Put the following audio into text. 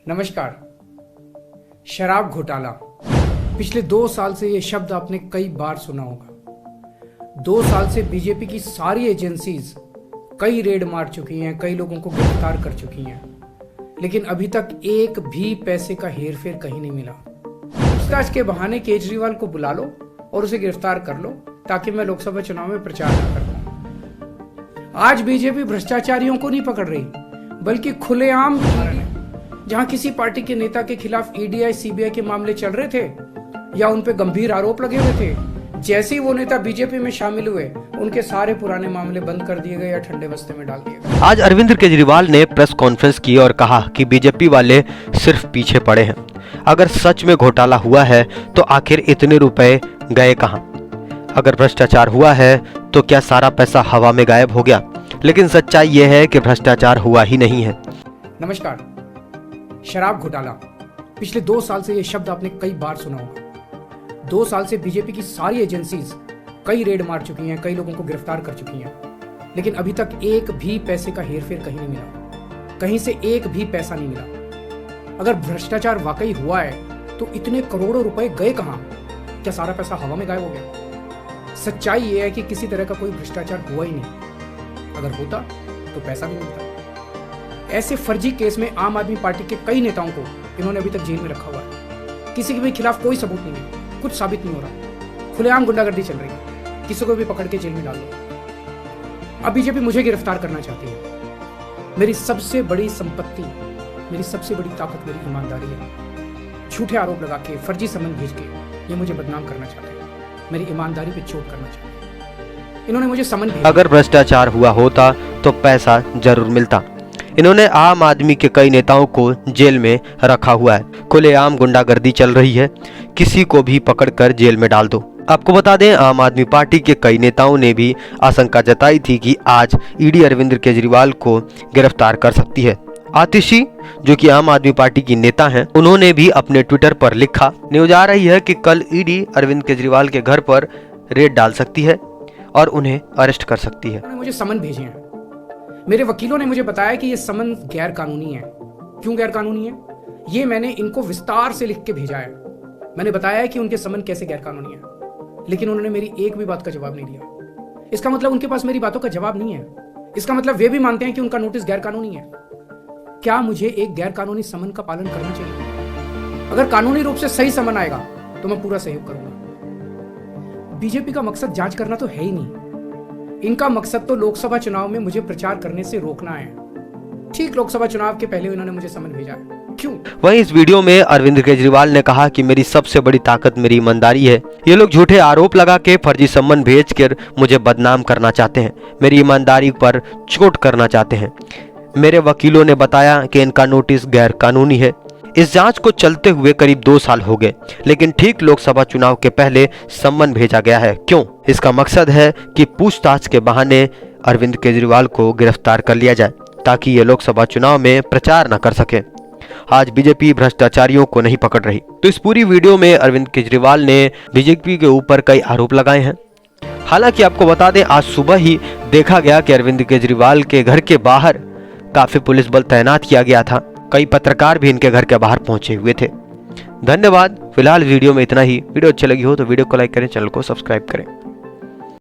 नमस्कार। शराब घोटाला, पिछले 2 साल से ये शब्द आपने कई बार सुना होगा। 2 साल से बीजेपी की सारी एजेंसीज कई रेड मार चुकी हैं, कई लोगों को गिरफ्तार कर चुकी हैं, लेकिन अभी तक एक भी पैसे का हेरफेर कहीं नहीं मिला। पूछताछ के बहाने केजरीवाल को बुला लो और उसे गिरफ्तार कर लो ताकि मैं लोकसभा चुनाव में प्रचार न कर पाऊं। आज बीजेपी भ्रष्टाचारियों को नहीं पकड़ रही, बल्कि खुलेआम जहां किसी पार्टी के नेता के खिलाफ ईडीआई सीबीआई के मामले चल रहे थे या उन पे गंभीर आरोप लगे हुए थे, जैसे ही वो नेता बीजेपी में शामिल हुए उनके सारे पुराने मामले बंद कर दिए गए या ठंडे बस्ते में डाल दिए गए। आज अरविंद केजरीवाल ने प्रेस कॉन्फ्रेंस की और कहा कि बीजेपी वाले सिर्फ पीछे पड़े हैं। अगर सच में घोटाला हुआ है तो आखिर इतने रुपए गए कहां? अगर भ्रष्टाचार हुआ है तो क्या सारा पैसा हवा में गायब हो गया? लेकिन सच्चाई यह है कि भ्रष्टाचार हुआ ही नहीं है। नमस्कार। शराब घोटाला, पिछले 2 साल से ये शब्द आपने कई बार सुना होगा। 2 साल से बीजेपी की सारी एजेंसीज कई रेड मार चुकी हैं, कई लोगों को गिरफ्तार कर चुकी हैं, लेकिन अभी तक एक भी पैसे का हेरफेर कहीं नहीं मिला। कहीं से एक भी पैसा नहीं मिला। अगर भ्रष्टाचार वाकई हुआ है तो इतने करोड़ों रुपए गए कहां? क्या सारा पैसा हवा में गायब हो गया? सच्चाई यह है कि किसी तरह का कोई भ्रष्टाचार हुआ ही नहीं। अगर होता तो पैसा भी मिलता। ऐसे फर्जी केस में आम आदमी पार्टी के कई नेताओं को इन्होंने अभी तक जेल में रखा हुआ है। किसी के भी खिलाफ कोई सबूत नहीं है, कुछ साबित नहीं हो रहा, खुलेआम गुंडागर्दी चल रही है, किसी को भी पकड़ के जेल में डाल दो। अब बीजेपी मुझे गिरफ्तार करना चाहती है। मेरी सबसे बड़ी संपत्ति, मेरी सबसे बड़ी ताकत मेरी ईमानदारी है। झूठे आरोप लगा के, फर्जी समन भेज के ये मुझे बदनाम करना चाहते हैं, मेरी ईमानदारी पे चोट करना चाहते हैं। इन्होंने मुझे समन भेजा। अगर भ्रष्टाचार हुआ होता तो पैसा जरूर मिलता। इन्होंने आम आदमी के कई नेताओं को जेल में रखा हुआ है। खुलेआम गुंडागर्दी चल रही है, किसी को भी पकड़कर जेल में डाल दो। आपको बता दें, आम आदमी पार्टी के कई नेताओं ने भी आशंका जताई थी कि आज ईडी अरविंद केजरीवाल को गिरफ्तार कर सकती है। आतिशी, जो कि आम आदमी पार्टी की नेता हैं, उन्होंने भी अपने ट्विटर पर लिखा, न्यूज आ रही है कि कल ईडी अरविंद केजरीवाल के घर पर रेड डाल सकती है और उन्हें अरेस्ट कर सकती है। मुझे समन भेजे हैं। मेरे वकीलों ने मुझे बताया कि ये समन गैर कानूनी है। क्यों गैर कानूनी है? ये मैंने इनको विस्तार से लिख के भेजा है। मैंने बताया कि उनके समन कैसे गैर कानूनी है, लेकिन उन्होंने मेरी एक भी बात का जवाब नहीं दिया। इसका मतलब उनके पास मेरी बातों का जवाब नहीं है। इसका मतलब वे भी मानते हैं कि उनका नोटिस गैर कानूनी है। क्या मुझे एक गैर कानूनी समन का पालन करना चाहिए? अगर कानूनी रूप से सही समन आएगा तो मैं पूरा सहयोग करूंगा। बीजेपी का मकसद जांच करना तो है ही नहीं। इनका मकसद तो लोकसभा चुनाव में मुझे प्रचार करने से रोकना है। ठीक लोकसभा चुनाव के पहले इन्होंने मुझे समन भेजा है। क्यों? वहीं इस वीडियो में अरविंद केजरीवाल ने कहा कि मेरी सबसे बड़ी ताकत मेरी ईमानदारी है। ये लोग झूठे आरोप लगा के, फर्जी सम्मन भेजकर मुझे बदनाम करना चाहते हैं, मेरी ईमानदारी पर चोट करना चाहते हैं। मेरे वकीलों ने बताया कि इनका नोटिस गैर कानूनी है। इस जांच को चलते हुए करीब 2 साल हो गए, लेकिन ठीक लोकसभा चुनाव के पहले सम्मन भेजा गया है। क्यों? इसका मकसद है कि पूछताछ के बहाने अरविंद केजरीवाल को गिरफ्तार कर लिया जाए ताकि ये लोकसभा चुनाव में प्रचार न कर सके। आज बीजेपी भ्रष्टाचारियों को नहीं पकड़ रही। तो इस पूरी वीडियो में अरविंद केजरीवाल ने बीजेपी के ऊपर कई आरोप लगाए हैं। हालांकि आपको बता दें, आज सुबह ही देखा गया कि अरविंद केजरीवाल के घर के बाहर काफी पुलिस बल तैनात किया गया था। कई पत्रकार भी इनके घर के बाहर पहुंचे हुए थे। धन्यवाद। फिलहाल वीडियो में इतना ही। वीडियो अच्छी लगी हो तो वीडियो को लाइक करें, चैनल को सब्सक्राइब करें।